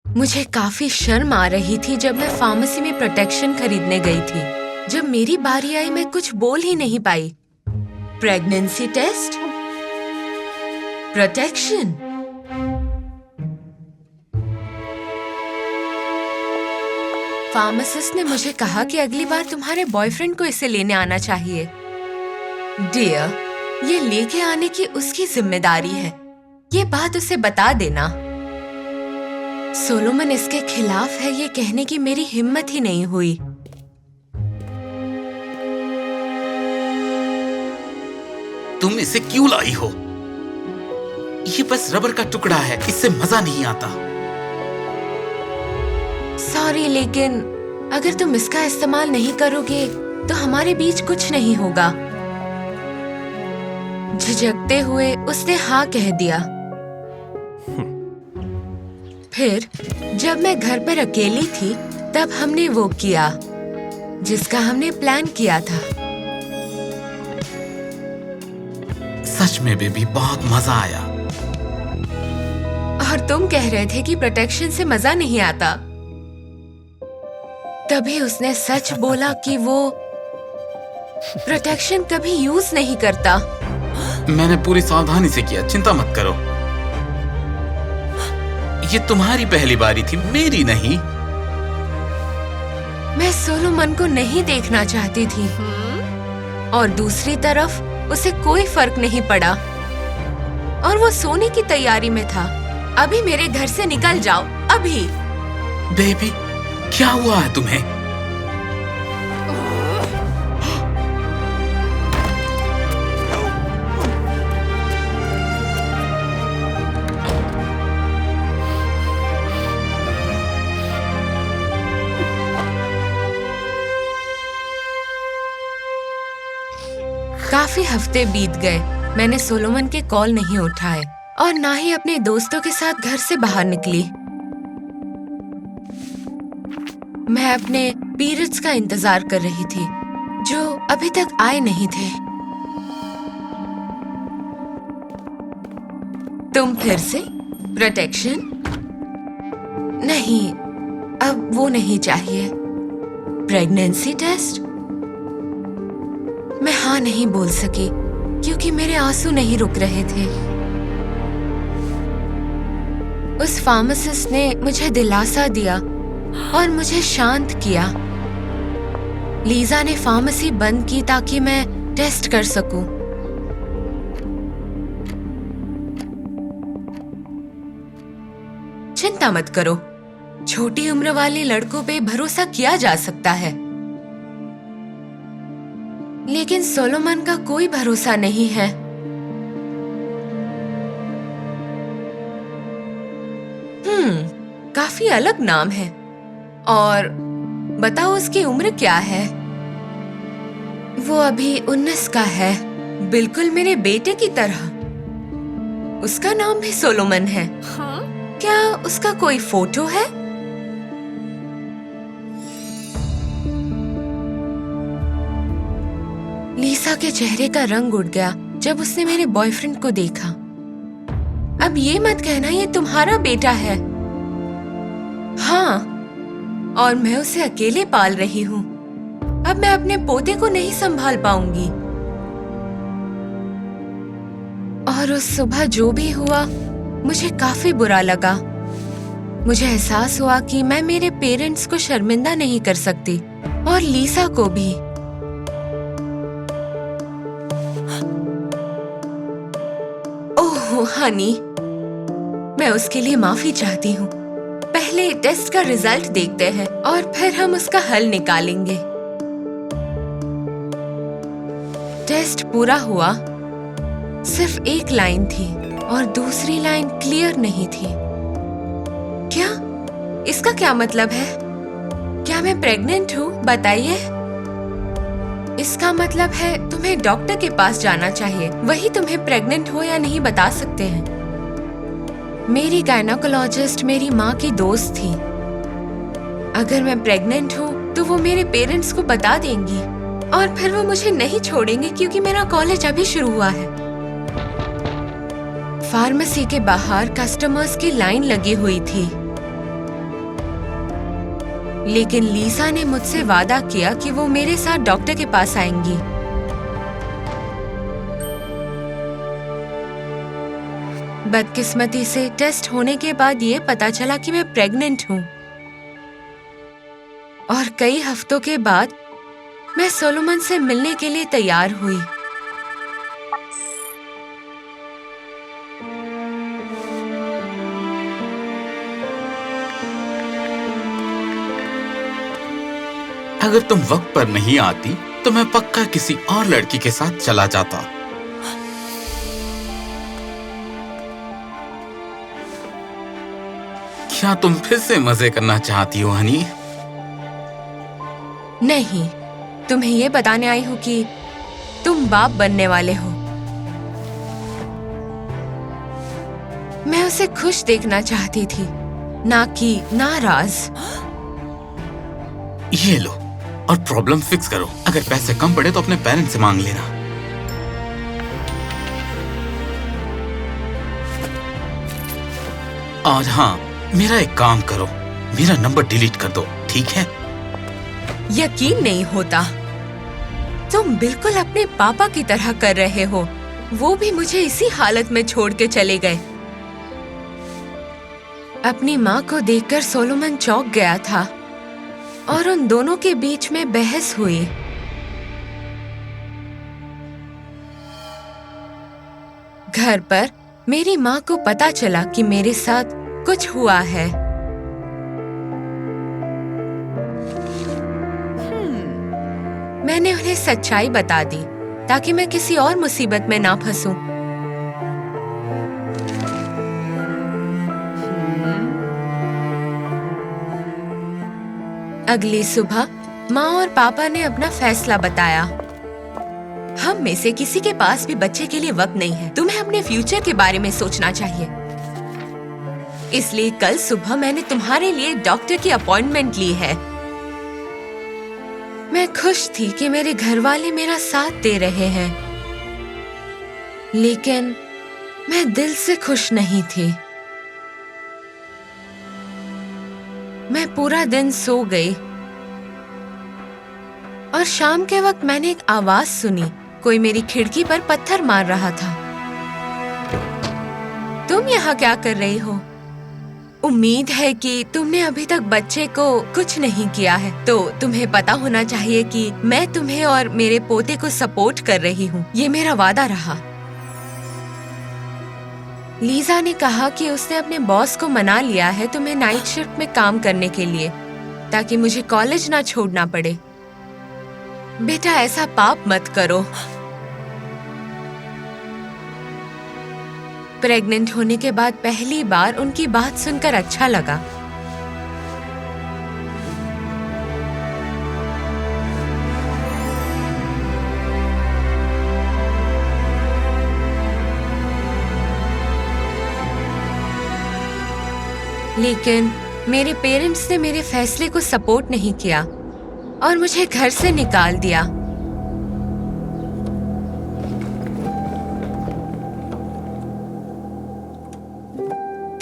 मुझे काफी शर्म आ रही थी जब मैं फार्मेसी में प्रोटेक्शन खरीदने गई थी। जब मेरी बारी आई मैं कुछ बोल ही नहीं पाई। Pregnancy test, protection. फार्मासिस्ट ने मुझे कहा कि अगली बार तुम्हारे बॉयफ्रेंड को इसे लेने आना चाहिए। डियर, ये लेके आने की उसकी जिम्मेदारी है। ये बात उसे बता देना। सोलोमन इसके खिलाफ है, ये कहने की मेरी हिम्मत ही नहीं हुई। तुम इसे क्यों लाई हो? ये बस रबर का टुकड़ा है, इससे मजा नहीं आता। सॉरी, लेकिन अगर तुम इसका इस्तेमाल नहीं करोगे तो हमारे बीच कुछ नहीं होगा। झिझकते हुए उसने हाँ कह दिया। फिर जब मैं घर पर अकेली थी तब हमने वो किया जिसका हमने प्लान किया था। सच में बेबी, बहुत मजा आया। और तुम कह रहे थे कि प्रोटेक्शन से मजा नहीं आता। तभी उसने सच बोला कि वो प्रोटेक्शन कभी यूज नहीं करता। मैंने पूरी सावधानी से किया, चिंता मत करो। ये तुम्हारी पहली बारी थी, मेरी नहीं। मैं सोलोमन को नहीं देखना चाहती थी और दूसरी तरफ उसे कोई फर्क नहीं पड़ा और वो सोने की तैयारी में था। अभी मेरे घर से निकल जाओ, अभी। बेबी, क्या हुआ है तुम्हें? काफी हफ्ते बीत गए। मैंने सोलोमन के कॉल नहीं उठाए और ना ही अपने दोस्तों के साथ घर से बाहर निकली। मैं अपने पीरियड्स का इंतजार कर रही थी जो अभी तक आए नहीं थे। तुम फिर से प्रोटेक्शन? नहीं, अब वो नहीं चाहिए। Pregnancy test? मैं हाँ नहीं बोल सकी क्योंकि मेरे आंसू नहीं रुक रहे थे। उस फार्मासिस्ट ने मुझे दिलासा दिया और मुझे शांत किया। लीजा ने फार्मेसी बंद की ताकि मैं टेस्ट कर सकूं। चिंता मत करो, छोटी उम्र वाले लड़कों पे भरोसा किया जा सकता है, लेकिन सोलोमन का कोई भरोसा नहीं है। काफी अलग नाम है। और बताओ उसकी उम्र क्या है? वो अभी 19 का है, बिल्कुल मेरे बेटे की तरह। उसका नाम भी सोलोमन है। हाँ? क्या उसका कोई फोटो है? लीसा के चेहरे का रंग उड़ गया जब उसने मेरे बॉयफ्रेंड को देखा। अब ये मत कहना ये तुम्हारा बेटा है। हाँ, और मैं उसे अकेले पाल रही हूँ। अब मैं अपने पोते को नहीं संभाल पाऊंगी। और उस सुबह जो भी हुआ मुझे काफी बुरा लगा। मुझे एहसास हुआ कि मैं मेरे पेरेंट्स को शर्मिंदा नहीं कर सकती और लीसा को भी। ओह हनी, मैं उसके लिए माफी चाहती हूँ। पहले टेस्ट का रिजल्ट देखते हैं और फिर हम उसका हल निकालेंगे। टेस्ट पूरा हुआ, सिर्फ एक लाइन थी और दूसरी लाइन क्लियर नहीं थी। क्या? इसका क्या मतलब है? क्या मैं प्रेग्नेंट हूँ? बताइए। इसका मतलब है तुम्हें डॉक्टर के पास जाना चाहिए, वही तुम्हें प्रेग्नेंट हो या नहीं बता सकते हैं। मेरी गायनेकोलॉजिस्ट मेरी माँ की दोस्त थी। अगर मैं प्रेग्नेंट हूँ तो वो मेरे पेरेंट्स को बता देंगी और फिर वो मुझे नहीं छोड़ेंगे क्योंकि मेरा कॉलेज अभी शुरू हुआ है। फार्मेसी के बाहर कस्टमर्स की लाइन लगी हुई थी। लेकिन लीसा ने मुझसे वादा किया कि वो मेरे साथ डॉक्टर के पास आएंगी। बदकिस्मती से टेस्ट होने के बाद ये पता चला कि मैं प्रेग्नेंट हूँ। और कई हफ्तों के बाद मैं सोलोमन से मिलने के लिए तैयार हुई। अगर तुम वक्त पर नहीं आती तो मैं पक्का किसी और लड़की के साथ चला जाता। क्या तुम फिर से मजे करना चाहती हो हनी? नहीं, तुम्हें ये बताने आई हूँ कि तुम बाप बनने वाले हो। मैं उसे खुश देखना चाहती थी, ना कि नाराज। ये लो और प्रॉब्लम फिक्स करो। अगर पैसे कम पड़े तो अपने पेरेंट्स से मांग लेना। और हाँ, मेरा एक काम करो, मेरा नंबर डिलीट कर दो, ठीक है? यकीन नहीं होता, तुम बिल्कुल अपने पापा की तरह कर रहे हो। वो भी मुझे इसी हालत में छोड़ के चले गए। अपनी माँ को देखकर सोलोमन चौंक गया था और उन दोनों के बीच में बहस हुई। घर पर मेरी माँ को पता चला कि मेरे साथ कुछ हुआ है। मैंने उन्हें सच्चाई बता दी ताकि मैं किसी और मुसीबत में ना फंसूं। अगली सुबह माँ और पापा ने अपना फैसला बताया। हम में से किसी के पास भी बच्चे के लिए वक्त नहीं है। तुम्हें अपने फ्यूचर के बारे में सोचना चाहिए। इसलिए कल सुबह मैंने तुम्हारे लिए डॉक्टर की अपॉइंटमेंट ली है। मैं खुश थी कि मेरे घर वाले मेरा साथ दे रहे हैं, लेकिन मैं दिल से खुश नहीं थी। मैं पूरा दिन सो गई और शाम के वक्त मैंने एक आवाज सुनी। कोई मेरी खिड़की पर पत्थर मार रहा था। तुम यहाँ क्या कर रही हो? उम्मीद है कि तुमने अभी तक बच्चे को कुछ नहीं किया है, तो तुम्हें पता होना चाहिए कि मैं तुम्हें और मेरे पोते को सपोर्ट कर रही हूँ। ये मेरा वादा रहा। लीजा ने कहा कि उसने अपने बॉस को मना लिया है तुम्हें नाइट शिफ्ट में काम करने के लिए, ताकि मुझे कॉलेज ना छोड़ना पड़े। बेटा, ऐसा पाप मत करो। प्रेग्नेंट होने के बाद पहली बार उनकी बात सुनकर अच्छा लगा। लेकिन मेरे पेरेंट्स ने मेरे फैसले को सपोर्ट नहीं किया और मुझे घर से निकाल दिया।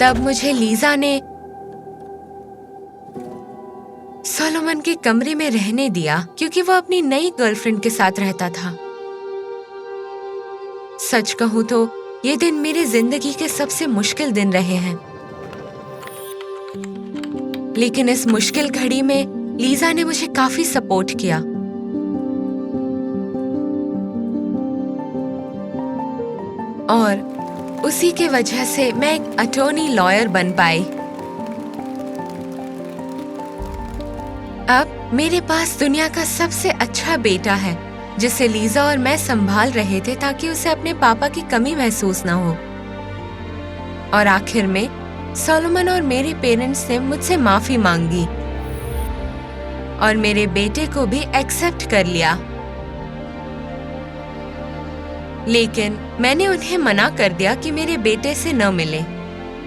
तब मुझे लीजा ने सोलोमन के कमरे में रहने दिया, क्योंकि वो अपनी नई गर्लफ्रेंड के साथ रहता था। सच कहूं तो ये दिन मेरी जिंदगी के सबसे मुश्किल दिन रहे हैं। लेकिन इस मुश्किल घड़ी में लीजा ने मुझे काफी सपोर्ट किया। और उसी के वजह से मैं एक अटॉर्नी लॉयर बन पाई। अब मेरे पास दुनिया का सबसे अच्छा बेटा है, जिसे लीजा और मैं संभाल रहे थे ताकि उसे अपने पापा की कमी महसूस ना हो। और आखिर में सोलोमन और मेरे पेरेंट्स ने मुझसे माफी मांगी और मेरे बेटे को भी एक्सेप्ट कर लिया। लेकिन मैंने उन्हें मना कर दिया कि मेरे बेटे से न मिले,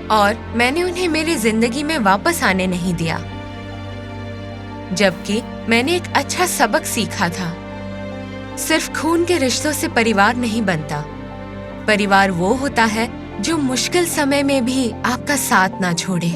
और मैंने उन्हें मेरी जिंदगी में वापस आने नहीं दिया। जबकि मैंने एक अच्छा सबक सीखा था। सिर्फ खून के रिश्तों से परिवार नहीं बनता। परिवार वो होता है जो मुश्किल समय में भी आपका साथ ना छोड़े।